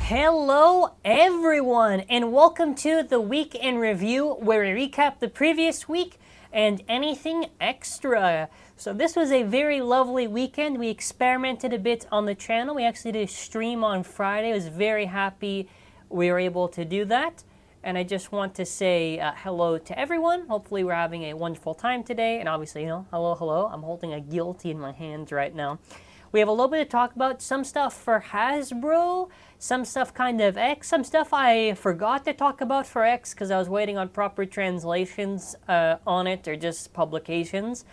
Hello everyone, and welcome to the Week in Review, where we recap the previous week and anything extra. So this was a very lovely weekend. We experimented a bit on the channel. We actually did a stream on Friday. I was very happy we were able to do that. And I just want to say hello to everyone. Hopefully we're having a wonderful time today. And obviously, hello. I'm holding a guilty in my hands right now. We have a little bit to talk about, some stuff for Hasbro, some stuff kind of X, some stuff I forgot to talk about for X because I was waiting on proper translations on it, or just publications.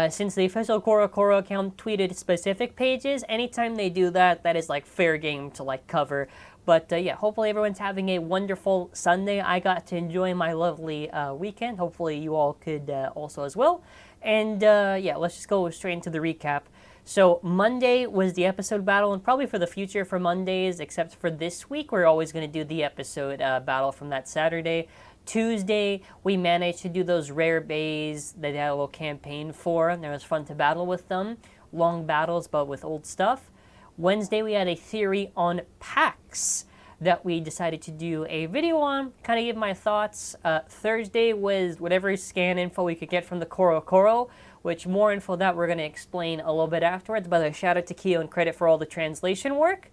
Since the official COROCORO account tweeted specific pages, anytime they do that, that is like fair game to like cover. But yeah, hopefully everyone's having a wonderful Sunday. I got to enjoy my lovely weekend. Hopefully you all could also as well. And yeah, let's just go straight into the recap. So Monday was the episode battle, and probably for the future for Mondays, except for this week, we're always going to do the episode battle from that Saturday. Tuesday, we managed to do those rare bays that they had a little campaign for, and it was fun to battle with them. Long battles, but with old stuff. Wednesday, we had a theory on packs that we decided to do a video on, kind of give my thoughts. Thursday was whatever scan info we could get from the COROCORO, which more info that we're going to explain a little bit afterwards, but a shout out to Keo and credit for all the translation work.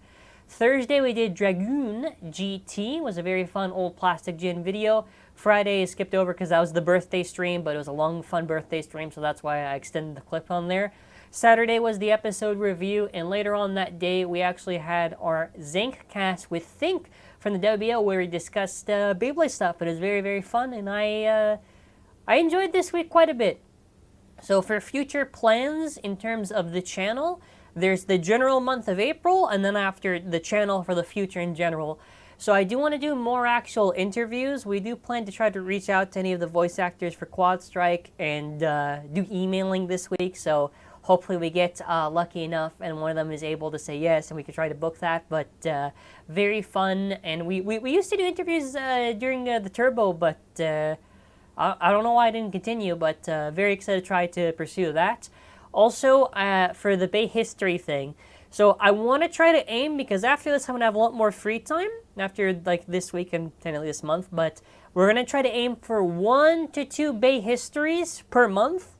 Thursday we did Dragoon GT, was a very fun old plastic gin video. Friday I skipped over because that was the birthday stream, but it was a long fun birthday stream, so that's why I extended the clip on there. Saturday was the episode review, and later on that day we actually had our ZANKYE cast with Think from the WBO, where we discussed Beyblade stuff. It was very, very fun, and I enjoyed this week quite a bit. So for future plans in terms of the channel, there's the general month of April, and then after the channel for the future in general. So I do want to do more actual interviews. We do plan to try to reach out to any of the voice actors for QUADSTRIKE and do emailing this week. So hopefully we get lucky enough and one of them is able to say yes, and we could try to book that. But very fun. And we used to do interviews during the Turbo, but I don't know why I didn't continue, but very excited to try to pursue that. Also, for the Bay history thing, so I want to try to aim, because after this I'm going to have a lot more free time, after like this week and technically this month, but we're going to try to aim for 1 to 2 Bay histories per month,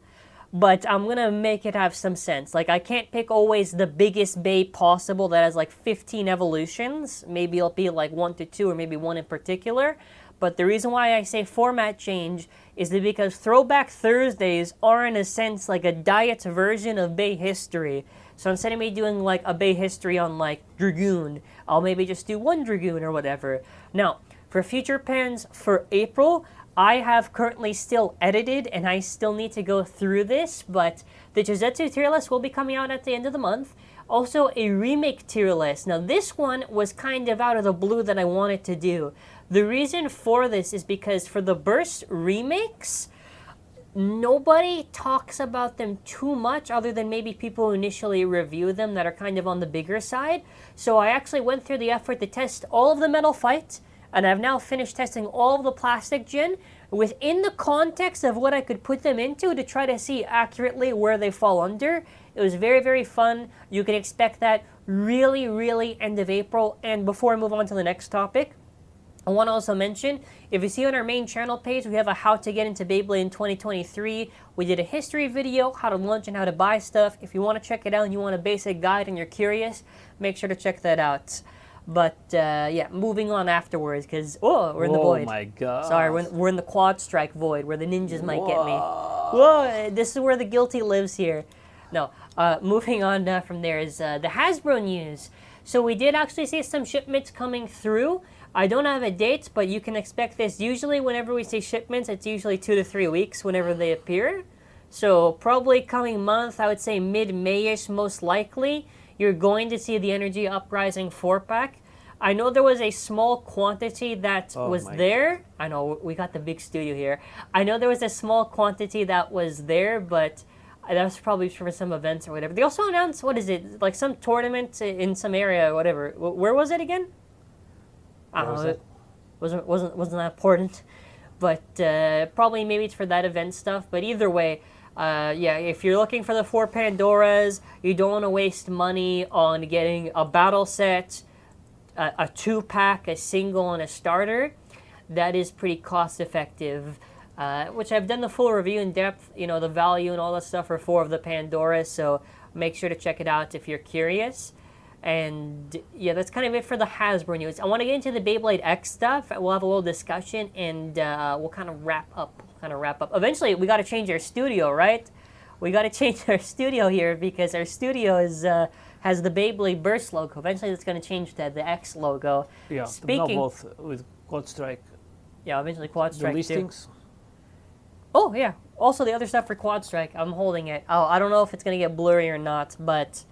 but I'm going to make it have some sense. Like, I can't pick always the biggest Bay possible that has like 15 evolutions. Maybe it'll be like 1 to 2, or maybe one in particular. But the reason why I say format change is that because Throwback Thursdays are in a sense like a diet version of Bay history. So instead of me doing like a Bay history on like Dragoon, I'll maybe just do one Dragoon or whatever. Now, for future plans for April, I have currently still edited and I still need to go through this, but the Josetsu tier list will be coming out at the end of the month. Also, a remake tier list. Now, this one was kind of out of the blue that I wanted to do. The reason for this is because for the Burst remakes, nobody talks about them too much other than maybe people who initially review them that are kind of on the bigger side. So I actually went through the effort to test all of the Metal Fight, and I've now finished testing all of the Plastic Gin within the context of what I could put them into to try to see accurately where they fall under. It was very, very fun. You can expect that really end of April. And before I move on to the next topic, I want to also mention, if you see on our main channel page, we have a how to get into Beyblade in 2023. We did a history video, how to launch and how to buy stuff. If you want to check it out and you want a basic guide and you're curious, make sure to check that out. But yeah, moving on afterwards, because we're in the void. Oh my god. Sorry, we're in the QUADSTRIKE void where the ninjas might get me. Whoa, this is where the guilty lives here. No, moving on from there is the Hasbro news. So we did actually see some shipments coming through. I don't have a date, but you can expect this. Usually whenever we say shipments, it's usually 2 to 3 weeks whenever they appear. So probably coming month, I would say mid-May-ish most likely, you're going to see the Energy Uprising 4-pack. I know there was a small quantity that was there. I know, we got the big studio here. I know there was a small quantity that was there, but that was probably for some events or whatever. They also announced, what is it, like some tournament in some area or whatever. Where was it again? I don't know, it wasn't that important, but probably maybe it's for that event stuff. But either way, yeah, if you're looking for the 4 Pandoras, you don't want to waste money on getting a battle set, a 2-pack, a single, and a starter, that is pretty cost effective. Which I've done the full review in depth, the value and all that stuff for 4 of the Pandoras, so make sure to check it out if you're curious. And yeah, that's kind of it for the Hasbro news. I want to get into the Beyblade X stuff. We'll have a little discussion, and we'll kind of wrap up. Eventually, we got to change our studio, right? We got to change our studio here because our studio has the Beyblade Burst logo. Eventually, it's going to change to the X logo. Yeah, now both with QUADSTRIKE. Yeah, eventually QUADSTRIKE the listings. Too. Oh, yeah. Also, the other stuff for QUADSTRIKE, I'm holding it. Oh, I don't know if it's going to get blurry or not, but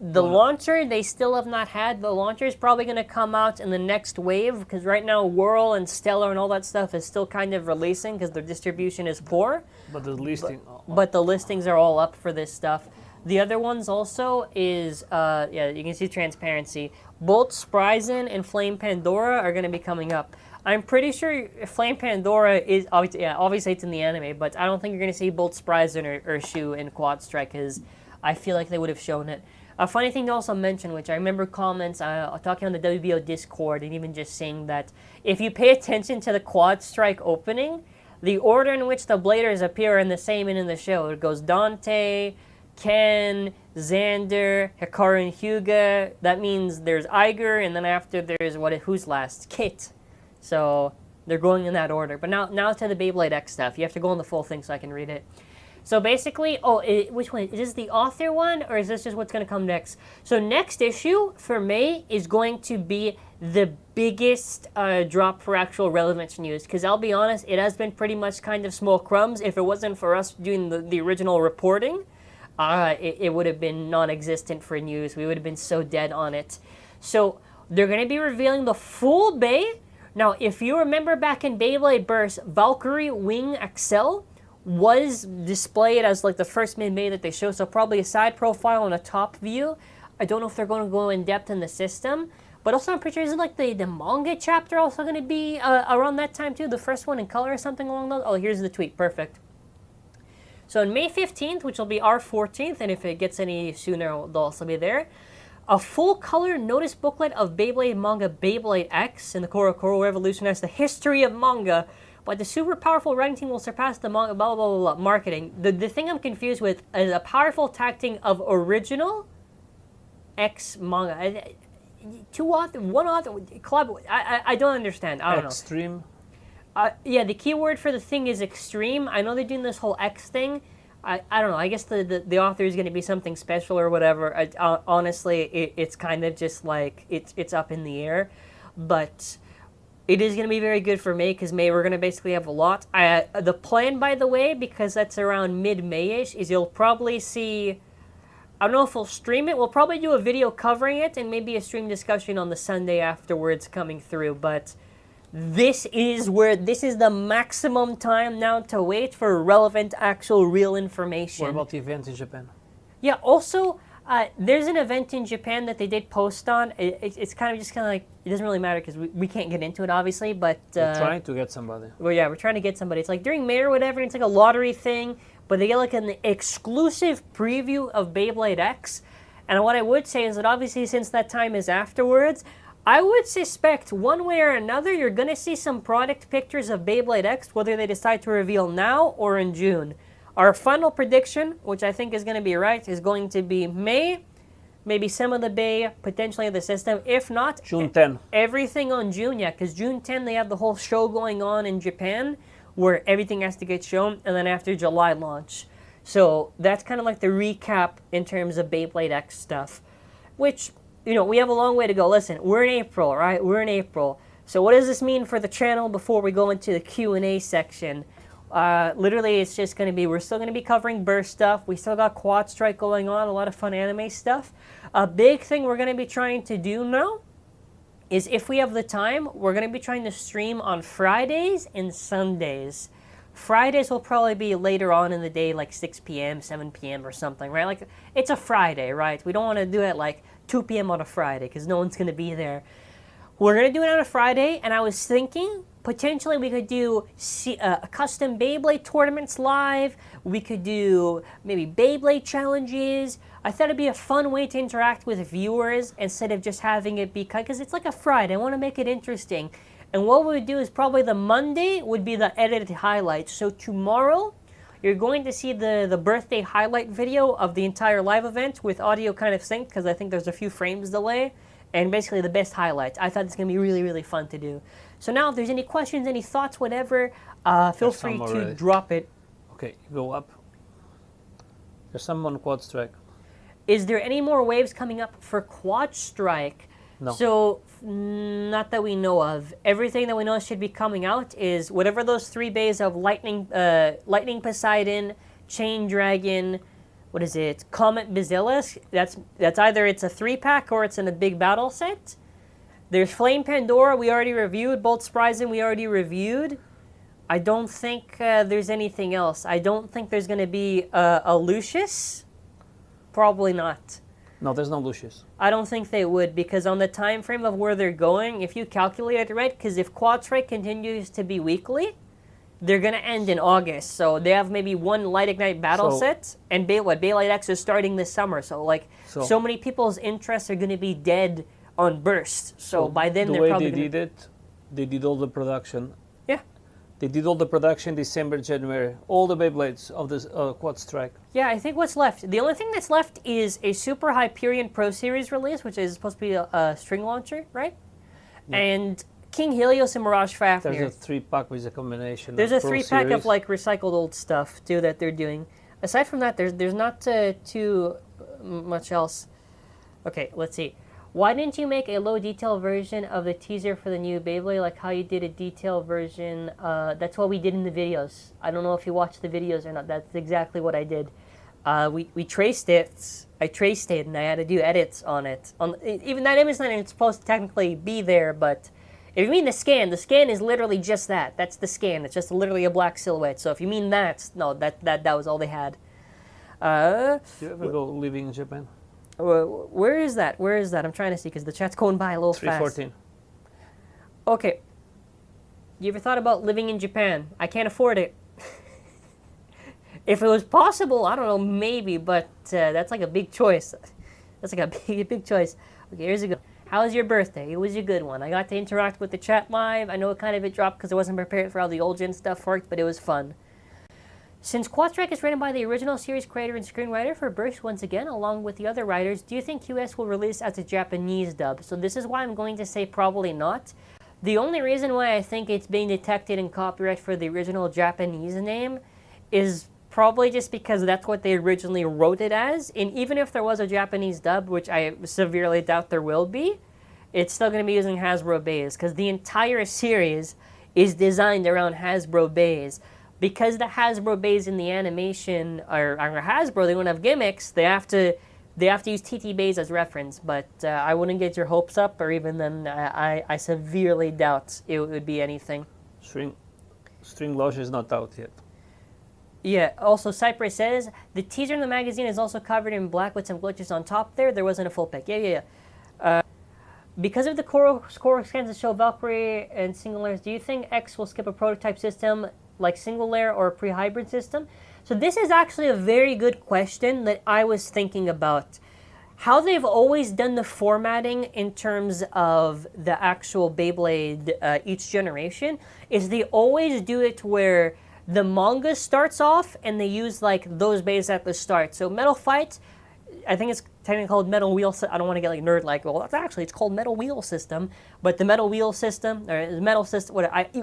the launcher, they still have not had. The launcher is probably going to come out in the next wave, because right now Whirl and Stellar and all that stuff is still kind of releasing because their distribution is poor. But the listing... But the listings are all up for this stuff. The other ones also is, yeah, you can see transparency. Bolt Spryzen and Flame Pandora are going to be coming up. I'm pretty sure Flame Pandora is, obviously it's in the anime, but I don't think you're going to see Bolt Spryzen or Shu in QUADSTRIKE, because I feel like they would have shown it. A funny thing to also mention, which I remember comments talking on the WBO Discord, and even just saying that if you pay attention to the QUADSTRIKE opening, the order in which the Bladers appear in the same in the show. It goes Dante, Ken, Xander, Hikaru, and Hyuga. That means there's Iger, and then after there's who's last? Kit. So they're going in that order. But now to the Beyblade X stuff. You have to go on the full thing so I can read it. So basically, which one? Is this the author one, or is this just what's going to come next? So next issue for May is going to be the biggest drop for actual relevance news. Because I'll be honest, it has been pretty much kind of small crumbs. If it wasn't for us doing the original reporting, it would have been non-existent for news. We would have been so dead on it. So they're going to be revealing the full Bay. Now, if you remember back in Beyblade Burst, Valkyrie Wing XL was displayed as like the first mid-May that they show, so probably a side profile and a top view. I don't know if they're going to go in depth in the system, but also I'm pretty sure, isn't like the manga chapter also going to be around that time too, the first one in color or something along those? Oh, here's the tweet, perfect. So on May 15th, which will be our 14th, and if it gets any sooner, they'll also be there, a full-color notice booklet of Beyblade manga Beyblade X in the COROCORO Revolution as the history of manga. But the super powerful writing team will surpass the manga, blah, blah, blah, blah, marketing. The thing I'm confused with is a powerful tag team of original X manga. One author, club, I don't understand. I don't know. Extreme? Yeah, the keyword for the thing is extreme. I know they're doing this whole X thing. I don't know. I guess the author is going to be something special or whatever. Honestly, it's kind of just like, it's up in the air. But it is going to be very good for May, because May we're going to basically have a lot. The plan, by the way, because that's around mid-May-ish, is you'll probably see, I don't know if we'll stream it. We'll probably do a video covering it and maybe a stream discussion on the Sunday afterwards coming through. But this is the maximum time now to wait for relevant, actual, real information. What about the event in Japan? Yeah, also, there's an event in Japan that they did post on. It's kind of like, it doesn't really matter because we can't get into it, obviously, but... We're trying to get somebody. Well, yeah, we're trying to get somebody. It's like during May or whatever, and it's like a lottery thing, but they get like an exclusive preview of Beyblade X. And what I would say is that obviously since that time is afterwards, I would suspect one way or another you're going to see some product pictures of Beyblade X, whether they decide to reveal now or in June. Our final prediction, which I think is going to be right, is going to be May, maybe some of the Bay, potentially the system. If not, June 10. Everything on June, yeah, because June 10 they have the whole show going on in Japan where everything has to get shown, and then after July launch. So that's kind of like the recap in terms of Beyblade X stuff, which, we have a long way to go. Listen, we're in April, right? We're in April. So what does this mean for the channel before we go into the Q&A section? Literally, it's just going to be, we're still going to be covering Burst stuff. We still got QUADSTRIKE going on, a lot of fun anime stuff. A big thing we're going to be trying to do now is, if we have the time, we're going to be trying to stream on Fridays and Sundays. Fridays will probably be later on in the day, like 6 p.m., 7 p.m. or something, right? Like, it's a Friday, right? We don't want to do it like 2 p.m. on a Friday because no one's going to be there. We're going to do it on a Friday, and I was thinking potentially we could do custom Beyblade tournaments live. We could do maybe Beyblade challenges. I thought it'd be a fun way to interact with viewers instead of just having it be cut, because it's like a Friday. I want to make it interesting. And what we would do is probably the Monday would be the edited highlights. So tomorrow, you're going to see the birthday highlight video of the entire live event with audio kind of synced, because I think there's a few frames delay, and basically the best highlights. I thought it's going to be really, really fun to do. So now if there's any questions, any thoughts, whatever, feel free to drop it. Okay, go up. There's some on QUADSTRIKE. Is there any more waves coming up for QUADSTRIKE? No. So, not that we know of. Everything that we know should be coming out is whatever those 3 bays of Lightning Poseidon, Chain Dragon, what is it, Comet Basilisk. That's either it's a 3-pack or it's in a big battle set. There's Flame Pandora, we already reviewed. Bolt Spryzen, we already reviewed. I don't think there's anything else. I don't think there's going to be a Lucius. Probably not. No, there's no Lucius. I don't think they would, because on the time frame of where they're going, if you calculate it right, because if QUADSTRIKE continues to be weekly, they're going to end in August. So they have maybe 1 Light Ignite battle set, and Beyblade X is starting this summer. So so many people's interests are going to be dead on burst. So by then they're probably the way they did all the production. Yeah. They did all the production December, January. All the Beyblades of this QUADSTRIKE. Yeah, I think what's left. The only thing that's left is a Super Hyperion Pro Series release, which is supposed to be a string launcher, right? Yeah. And King Helios and Mirage Fafnir. There's a 3-pack with a combination. There's a 3-pack of like recycled old stuff too that they're doing. Aside from that, there's not too much else. Okay, let's see. Why didn't you make a low detail version of the teaser for the new Beyblade, like how you did a detail version? That's what we did in the videos. I don't know if you watched the videos or not. That's exactly what I did. We traced it. I traced it, and I had to do edits on it. Even that image line is supposed to technically be there, but if you mean the scan is literally just that. That's the scan. It's just literally a black silhouette. So if you mean that, no, that was all they had. Do you ever go living in Japan? Where is that? Where is that? I'm trying to see because the chat's going by a little fast. 314. Okay. You ever thought about living in Japan? I can't afford it. If it was possible, I don't know, maybe, but that's like a big choice. That's like a big choice. Okay, here's a good one. How was your birthday? It was a good one. I got to interact with the chat live. I know it dropped because I wasn't prepared for how the old gen stuff worked, but it was fun. Since QUADSTRIKE is written by the original series creator and screenwriter for Burst once again, along with the other writers, do you think QS will release as a Japanese dub? So this is why I'm going to say probably not. The only reason why I think it's being detected in copyright for the original Japanese name is probably just because that's what they originally wrote it as. And even if there was a Japanese dub, which I severely doubt there will be, it's still going to be using Hasbro bays because the entire series is designed around Hasbro bays. Because the Hasbro bays in the animation are Hasbro, they don't have gimmicks. They have to use TT bays as reference. But I wouldn't get your hopes up, or even then, I severely doubt it would be anything. String Lodge is not out yet. Yeah. Also, Cypress says the teaser in the magazine is also covered in black with some glitches on top. There wasn't a full pic. Yeah. Because of the COROCORO scans that show Valkyrie and single layers, do you think X will skip a prototype system like single layer or a pre-hybrid system? So this is actually a very good question that I was thinking about. How they've always done the formatting in terms of the actual Beyblade each generation is they always do it where the manga starts off and they use like those bays at the start. So Metal Fight, I think it's technically called Metal Wheel. I don't want to get like nerd like, well, it's called Metal Wheel System. But the Metal Wheel System, or the Metal System,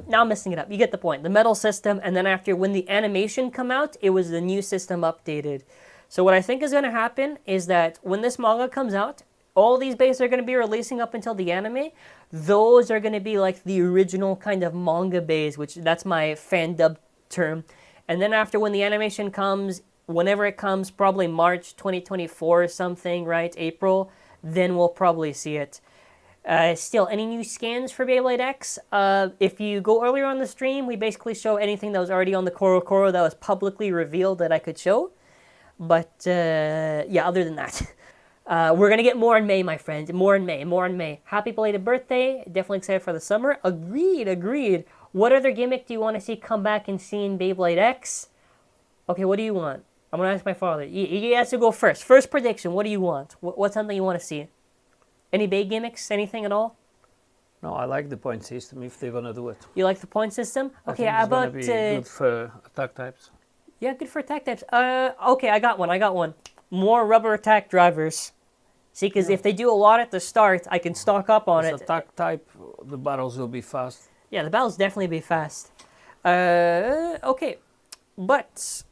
now I'm messing it up. You get the point. The Metal System, and then after when the animation come out, it was the new system updated. So what I think is going to happen is that when this manga comes out, all these bays are going to be releasing up until the anime. Those are going to be like the original kind of manga bays, which that's my fan dub term. And then after when the animation comes, whenever it comes, probably March 2024 or something, right? April, then we'll probably see it. Still, any new scans for Beyblade X? If you go earlier on the stream, we basically show anything that was already on the COROCORO that was publicly revealed that I could show. But, yeah, other than that, we're going to get more in May, my friend. More in May. Happy belated birthday. Definitely excited for the summer. Agreed. What other gimmick do you want to see come back and see in Beyblade X? Okay, what do you want? I'm going to ask my father. He has to go first. First prediction, what do you want? What's something you want to see? Any big gimmicks? Anything at all? No, I like the point system if they're gonna do it. You like the point system? I Okay, think how it's gonna about... be good for attack types. Yeah, good for attack types. Okay, I got one. More rubber attack drivers. See, because if they do a lot at the start, I can stock up on As it. attack type, the battles will be fast. Yeah, the battles definitely be fast. Okay, but...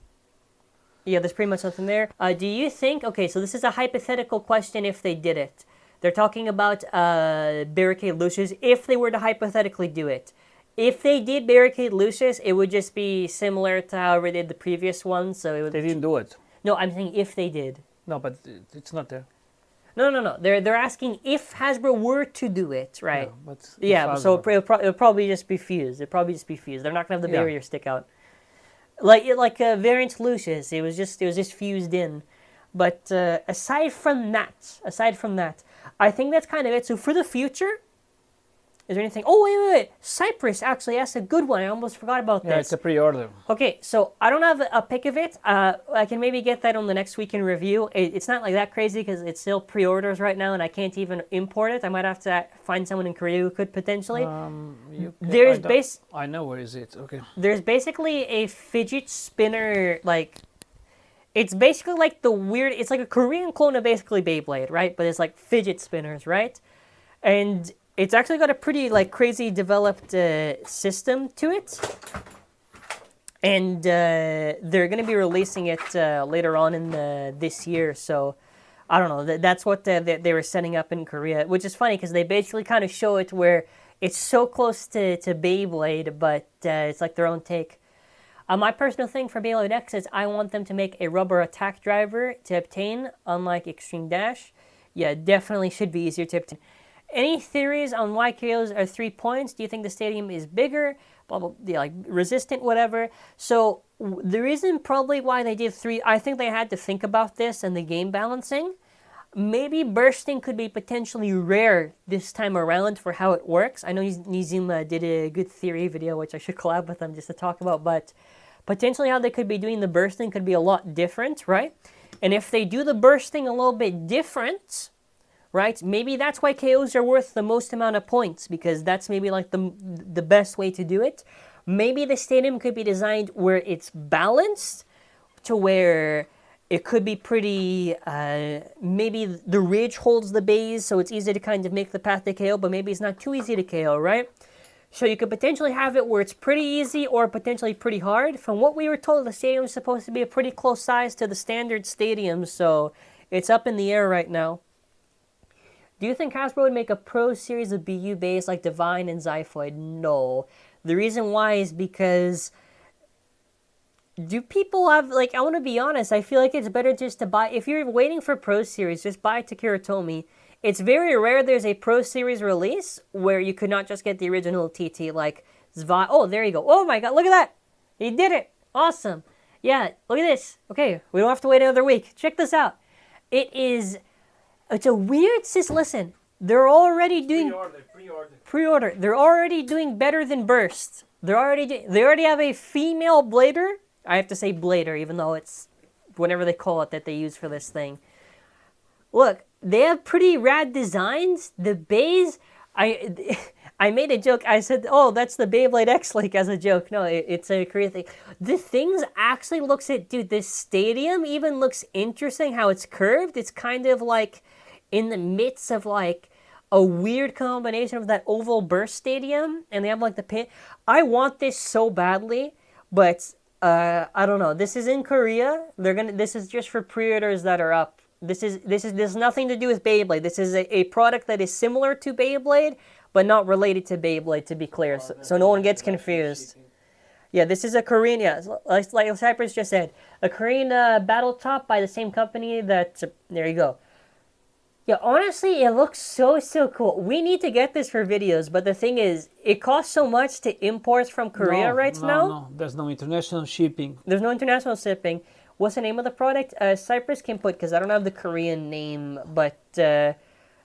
Yeah, there's pretty much nothing there. Do you think... Okay, so this is a hypothetical question if they did it. They're talking about Barricade Lucius if they were to hypothetically do it. If they did Barricade Lucius, it would just be similar to how they did the previous one. So it would... They didn't do it. No, I'm saying if they did. No, but it's not there. No. They're asking if Hasbro were to do it, right? Yeah, but So it'll probably just be fused. They're not gonna have the barrier stick out. Like Variant Lucius, it was just fused in. But aside from that, I think that's kind of it. So for the future, is there anything? Oh, wait. Cypress actually asked a good one. I almost forgot about this. Yeah, it's a pre-order. Okay, so I don't have a pic of it. I can maybe get that on the next week in review. It's not like that crazy because it's still pre-orders right now and I can't even import it. I might have to find someone in Korea who could potentially. I know where is it. Okay. There's basically a fidget spinner, like... It's basically like it's like a Korean clone of basically Beyblade, right? But it's like fidget spinners, right? And it's actually got a pretty like crazy developed system to it. And they're going to be releasing it later on in this year. So I don't know. That's what they were setting up in Korea, which is funny because they basically kind of show it where it's so close to Beyblade, but it's like their own take. My personal thing for Beyblade X is I want them to make a rubber attack driver to obtain, unlike Extreme Dash. Yeah, definitely should be easier to obtain. Any theories on why KOs are 3 points? Do you think the stadium is bigger? Blah, blah, yeah, like resistant, whatever. So the reason probably why they did 3, I think they had to think about this and the game balancing. Maybe bursting could be potentially rare this time around for how it works. I know Nizuma did a good theory video, which I should collab with them just to talk about, but potentially how they could be doing the bursting could be a lot different, right? And if they do the bursting a little bit different, right, maybe that's why KOs are worth the most amount of points, because that's maybe like the best way to do it. Maybe the stadium could be designed where it's balanced to where it could be pretty, maybe the ridge holds the base, so it's easy to kind of make the path to KO, but maybe it's not too easy to KO, right? So you could potentially have it where it's pretty easy or potentially pretty hard. From what we were told, the stadium is supposed to be a pretty close size to the standard stadium, so it's up in the air right now. Do you think Hasbro would make a pro series of BU base like Divine and Zyphoid? No. The reason why is because... Do people have, like, I want to be honest, I feel like it's better just to buy, if you're waiting for Pro Series, just buy Takara Tomy. It's very rare there's a Pro Series release where you could not just get the original TT, like Zvi. Oh, there you go. Oh my god, look at that! He did it! Awesome. Yeah, look at this. Okay, we don't have to wait another week. Check this out. It's a weird, listen, they're already doing... Pre-order. They're already doing better than Burst. They already have a female blader. I have to say blader, even though it's whatever they call it that they use for this thing. Look, they have pretty rad designs. The bays, I made a joke. I said, oh, that's the Beyblade X like as a joke. No, it's a Korean thing. The things actually looks at, dude, this stadium even looks interesting how it's curved. It's kind of like in the midst of like a weird combination of that oval burst stadium. And they have like the pit. I want this so badly, but... I don't know. This is in Korea. This is just for pre-orders that are up. This has nothing to do with Beyblade. This is a product that is similar to Beyblade, but not related to Beyblade, to be clear, so no one gets confused. Yeah, this is a Korean, yeah, like Cypress just said, a Korean battle top by the same company that, there you go. Yeah, honestly, it looks so cool. We need to get this for videos, but the thing is, it costs so much to import from Korea now. No, there's no international shipping. There's no international shipping. What's the name of the product? Cypress can put, because I don't have the Korean name, but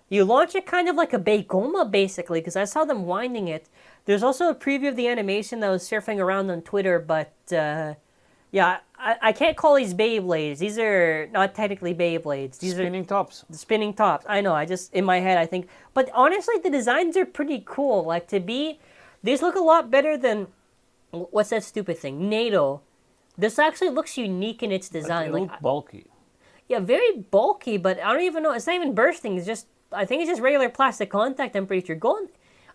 you launch it kind of like a Baygoma, basically, because I saw them winding it. There's also a preview of the animation that was surfing around on Twitter, but Yeah, I can't call these Beyblades. These are not technically Beyblades. These Spinning tops. are spinning tops. I know, I just, in my head, I think. But honestly, the designs are pretty cool. Like, these look a lot better than, what's that stupid thing? NATO. This actually looks unique in its design. They look bulky. Yeah, very bulky, but I don't even know. It's not even bursting. It's just, I think it's just regular plastic contact, I'm pretty sure.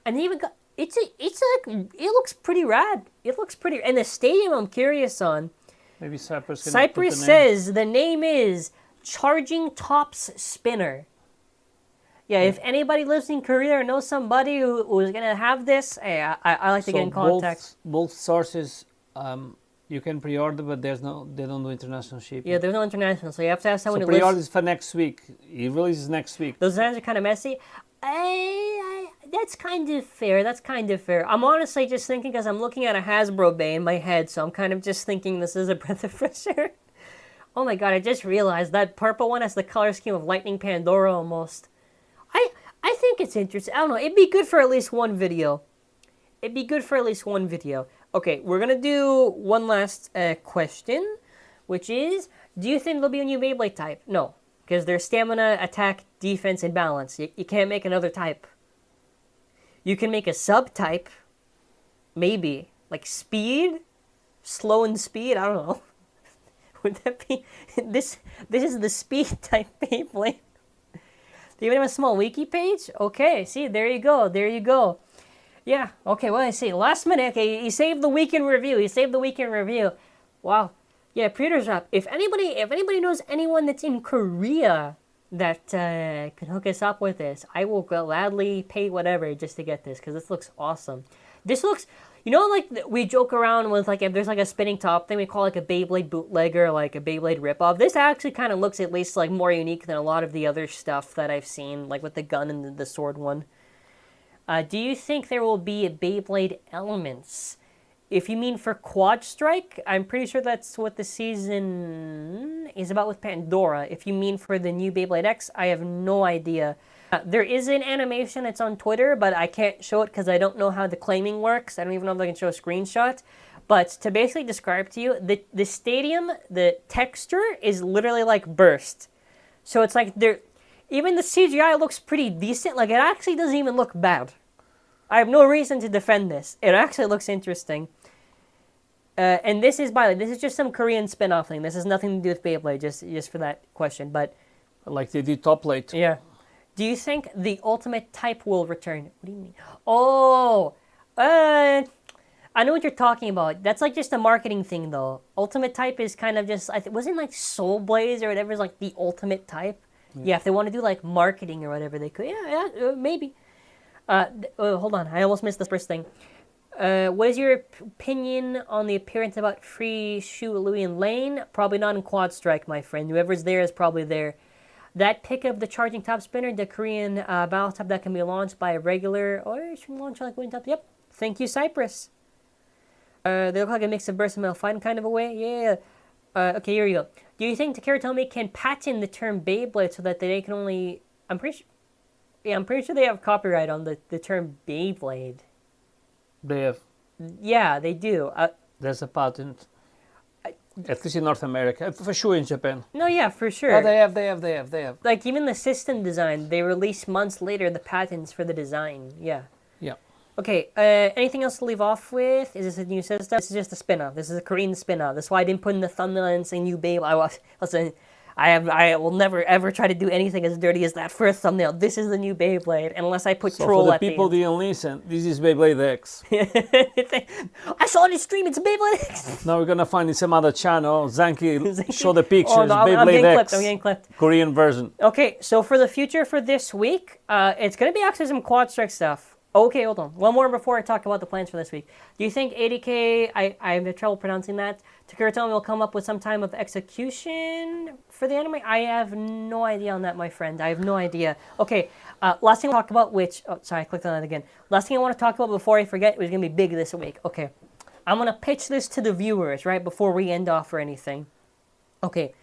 And they even got, it's like, it looks pretty rad. It looks pretty, and the stadium I'm curious on. Maybe Cypress can Cypress put the name. says the name is Charging Tops Spinner. Yeah, if anybody lives in Korea or knows somebody who's going to have this, hey, I like to get in contact. Both sources, you can pre-order, but they don't do international shipping. Yeah, there's no international, so you have to have someone so who lives... pre-order is for next week. It releases next week. Those designs are kind of messy. That's kind of fair. That's kind of fair. I'm honestly just thinking because I'm looking at a Hasbro Bay in my head, so I'm kind of just thinking this is a breath of fresh air. Oh my god, I just realized that purple one has the color scheme of Lightning Pandora almost. I think it's interesting. I don't know. It'd be good for at least one video. It'd be good for at least one video. Okay, we're going to do one last question, which is, do you think there'll be a new Beyblade type? No, because there's stamina, attack, defense, and balance. You can't make another type. You can make a sub-type, maybe, like speed, slow and speed, I don't know. Would that be, this is the speed type Beyblade. Do you even have a small wiki page? Okay, see, there you go. Yeah, okay, well, I see, last minute, okay, he saved the weekend review, Wow, yeah, pre-orders up. If anybody knows anyone that's in Korea that can hook us up with this, I will gladly pay whatever just to get this, because this looks awesome. This looks, you know, like we joke around with, like, if there's like a spinning top thing, we call like a Beyblade bootlegger, like a Beyblade ripoff. This actually kind of looks at least like more unique than a lot of the other stuff that I've seen, like with the gun and the sword one. Do you think there will be Beyblade elements? If you mean for QUADSTRIKE, I'm pretty sure that's what the season is about with Pandora. If you mean for the new Beyblade X, I have no idea. There is an animation, it's on Twitter, but I can't show it because I don't know how the claiming works. I don't even know if I can show a screenshot. But to basically describe to you, the stadium, the texture is literally like burst. So it's like even the CGI looks pretty decent. Like, it actually doesn't even look bad. I have no reason to defend this. It actually looks interesting. And this is, by the way, this is just some Korean spin-off thing. This has nothing to do with Beyblade, just for that question. But like they did Top Plate. Yeah. Do you think the ultimate type will return? What do you mean? Oh, I know what you're talking about. That's like just a marketing thing, though. Ultimate type is kind of just, wasn't like Soul Blaze or whatever is like the ultimate type? Yeah, if they want to do like marketing or whatever, they could. Yeah, maybe. Hold on, I almost missed the first thing. What is your opinion on the appearance about Free Shoe Louie and Lane? Probably not in QUADSTRIKE, my friend. Whoever's there is probably there. That pick of the charging top spinner, the Korean battle top that can be launched by a regular, or it should launch like wooden top. Yep. Thank you, Cypress. They look like a mix of burst and metal fighting kind of a way. Yeah. Okay, here you go. Do you think Takara Tomy can patent the term Beyblade so that they can only... I'm pretty sure they have copyright on the term Beyblade. They have. Yeah, they do. There's a patent. At least in North America. For sure in Japan. No, yeah, for sure. Oh, they have. Like, even the system design, they release months later the patents for the design. Yeah. Yeah. Okay, anything else to leave off with? Is this a new system? This is just a spin-off. This is a Korean spin-off. That's why I didn't put in the thumbnail and say new Beyblade. Listen, I will never ever try to do anything as dirty as that for a thumbnail. This is the new Beyblade, unless I put troll at the end. For the people who didn't listen, this is Beyblade X. I saw it on stream, it's Beyblade X. Now we're gonna find in some other channel, ZANKYE show the pictures, oh, no, Beyblade X. I'm getting clipped. Korean version. Okay, so for the future for this week, it's gonna be actually some QUADSTRIKE stuff. Okay, hold on. One more before I talk about the plans for this week. Do you think 80K, I have trouble pronouncing that, Takara Tomy will come up with some time of execution for the anime? I have no idea on that, my friend. I have no idea. Okay, last thing I want to talk about, which... Oh, sorry, I clicked on that again. Last thing I want to talk about before I forget, it was going to be big this week. Okay, I'm going to pitch this to the viewers, right, before we end off or anything. Okay,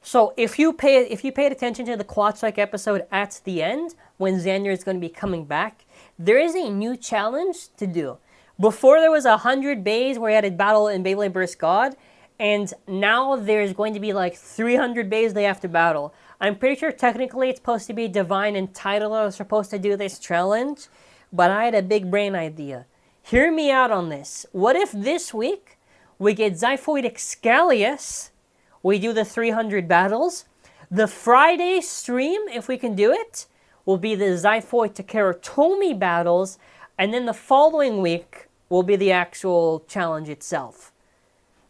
so if you paid attention to the QUADSTRIKE episode at the end, when Xander is going to be coming back, there is a new challenge to do. Before there was 100 bays where you had a battle in Beyblade vs. God, And now there's going to be like 300 bays they have to battle. I'm pretty sure technically it's supposed to be Divine and Tidal are supposed to do this challenge, but I had a big brain idea. Hear me out on this. What if this week we get Zyphoid Excalius, we do the 300 battles. The Friday stream, if we can do it, will be the Zyphoid Takerotomi battles, and then the following week will be the actual challenge itself.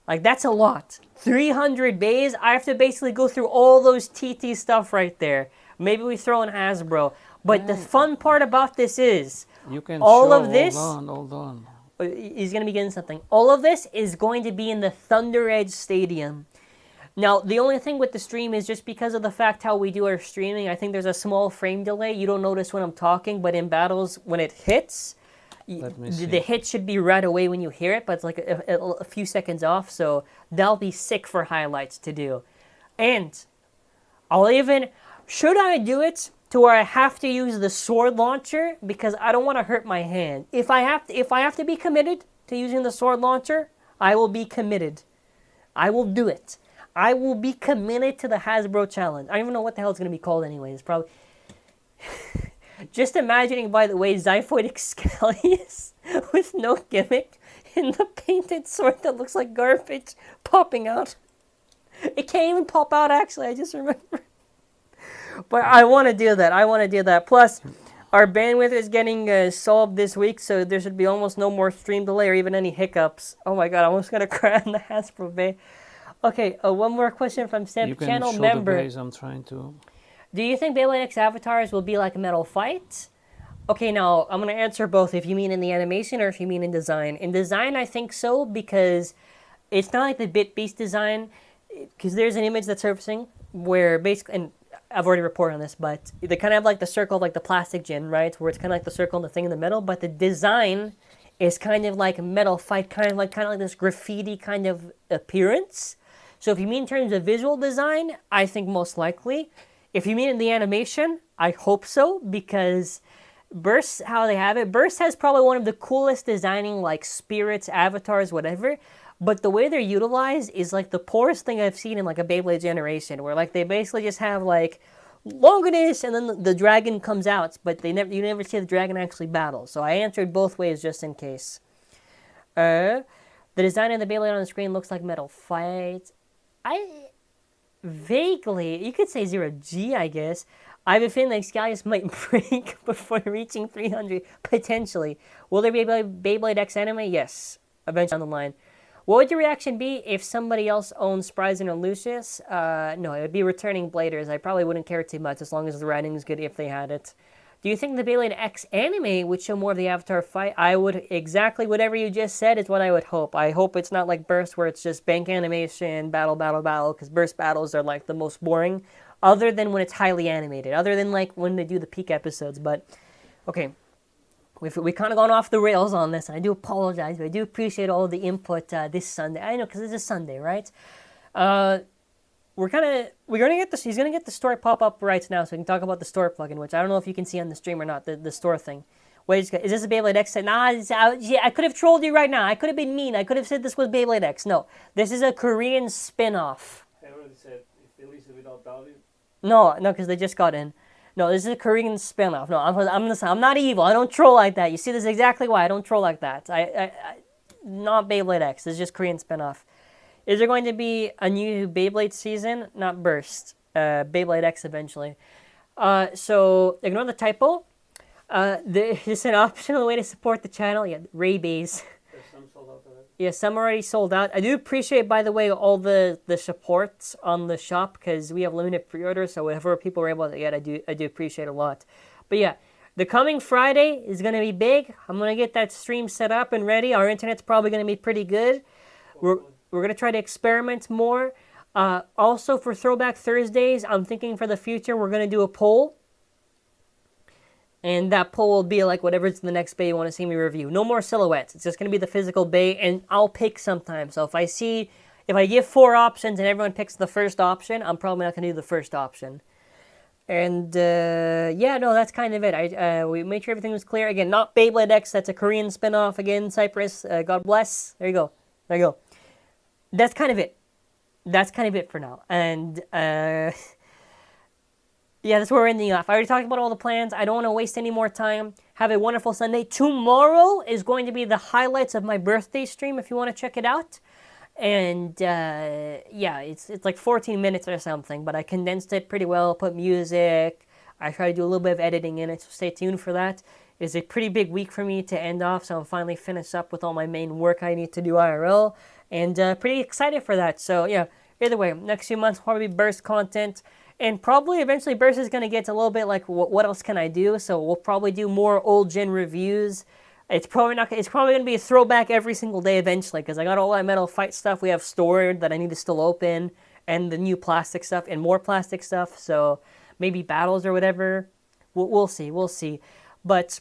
Like, that's a lot. 300 bays, I have to basically go through all those TT stuff right there. Maybe we throw in Hasbro. But the fun part about this is, You can all show, of this, hold on. he's going to be getting something. All of this is going to be in the Thunder Edge Stadium. Now, the only thing with the stream is just because of the fact how we do our streaming, I think there's a small frame delay. You don't notice when I'm talking, but in battles, when it hits, the hit should be right away when you hear it, but it's like a few seconds off, so that'll be sick for highlights to do. And I'll even, should I do it to where I have to use the sword launcher because I don't want to hurt my hand. If I have to be committed to using the sword launcher, I will be committed. I will do it. I will be committed to the Hasbro challenge. I don't even know what the hell it's going to be called anyway. It's probably... Just imagining, by the way, Zyphoid Excalius with no gimmick in the painted sword that looks like garbage popping out. It can't even pop out, actually. I just remember. But I want to do that. Plus, our bandwidth is getting solved this week, so there should be almost no more stream delay or even any hiccups. Oh my god, I'm almost going to cry on the Hasbro Bay. Okay, one more question from Seb, channel member. I'm trying to... Do you think Beyblade X avatars will be like a metal fight? Okay, now, I'm going to answer both if you mean in the animation or if you mean in design. In design, I think so, because it's not like the Bit Beast design, because there's an image that's surfacing where basically, and I've already reported on this, but they kind of have like the circle of like the plastic gin, right? Where it's kind of like the circle and the thing in the middle, but the design is kind of like a metal fight, kind of like this graffiti kind of appearance. So if you mean in terms of visual design, I think most likely. If you mean in the animation, I hope so, because Burst, how they have it, Burst has probably one of the coolest designing, like, spirits, avatars, whatever, but the way they're utilized is, like, the poorest thing I've seen in, like, a Beyblade generation, where, like, they basically just have, like, Longinus, and then the dragon comes out, but you never see the dragon actually battle, so I answered both ways just in case. The design of the Beyblade on the screen looks like metal fight. Vaguely, you could say 0G, I guess. I have a feeling that Excalius might break before reaching 300, potentially. Will there be a Beyblade X anime? Yes, eventually down the line. What would your reaction be if somebody else owns Spryzen or Lucius? No, it would be returning Bladers. I probably wouldn't care too much as long as the writing is good if they had it. Do you think the Beyblade X anime would show more of the Avatar fight? I would, exactly whatever you just said is what I would hope. I hope it's not like Burst where it's just bank animation, battle, because Burst battles are like the most boring, other than when it's highly animated, other than like when they do the peak episodes. But, okay, we kind of gone off the rails on this, and I do apologize, but I do appreciate all the input this Sunday. I know, because it's a Sunday, right? He's gonna get the store pop-up right now, so we can talk about the store plugin, which I don't know if you can see on the stream or not, the store thing. Wait, is this a Beyblade X? Nah, yeah, I could have trolled you right now. I could have been mean. I could have said this was Beyblade X. No, this is a Korean spin-off. I already said, if they release it without value. No, because they just got in. No, this is a Korean spin-off. No, I'm not evil. I don't troll like that. You see, this is exactly why I don't troll like that. Not Beyblade X. This is just Korean spin-off. Is there going to be a new Beyblade season? Not Burst. Beyblade X eventually. So, ignore the typo. There's an optional way to support the channel. Yeah, Ray-Bays. There's some sold out already. Yeah, some already sold out. I do appreciate, by the way, all the support on the shop, because we have limited pre-orders, so whatever people are able to get, I do appreciate a lot. But yeah, the coming Friday is going to be big. I'm going to get that stream set up and ready. Our internet's probably going to be pretty good. We're going to try to experiment more. Also, for Throwback Thursdays, I'm thinking for the future, we're going to do a poll. And that poll will be like whatever's in the next bay you want to see me review. No more silhouettes. It's just going to be the physical bay, and I'll pick sometimes. So if I give 4 options and everyone picks the first option, I'm probably not going to do the first option. And, yeah, no, that's kind of it. We made sure everything was clear. Again, not Beyblade X. That's a Korean spinoff. Again, Cyprus. God bless. There you go. That's kind of it. that's kind of it for now. And yeah, that's where we're ending off. I already talked about all the plans. I don't want to waste any more time. Have a wonderful Sunday. Tomorrow is going to be the highlights of my birthday stream if you want to check it out. And yeah, it's like 14 minutes or something, but I condensed it pretty well, put music. I try to do a little bit of editing in it, so stay tuned for that. It's a pretty big week for me to end off, so I'm finally finished up with all my main work I need to do IRL, and pretty excited for that. So yeah, either way, next few months probably burst content. And probably eventually Burst is going to get to a little bit like, what else can I do? So we'll probably do more old gen reviews. It's probably going to be a throwback every single day eventually, because I got all that Metal Fight stuff we have stored that I need to still open, and the new plastic stuff and more plastic stuff. So maybe battles or whatever. We'll see. But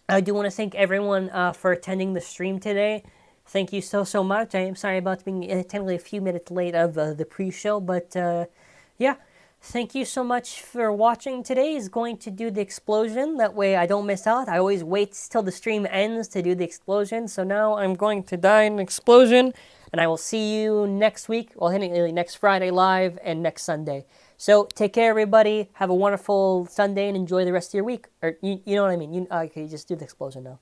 I do want to thank everyone for attending the stream today. Thank you so much. I am sorry about being technically a few minutes late of the pre-show, but yeah. Thank you so much for watching today. Is going to do the explosion. That way I don't miss out. I always wait till the stream ends to do the explosion. So now I'm going to die in an explosion. And I will see you next week. Well, next Friday live and next Sunday. So take care, everybody. Have a wonderful Sunday and enjoy the rest of your week. Or you know what I mean. Okay, just do the explosion now.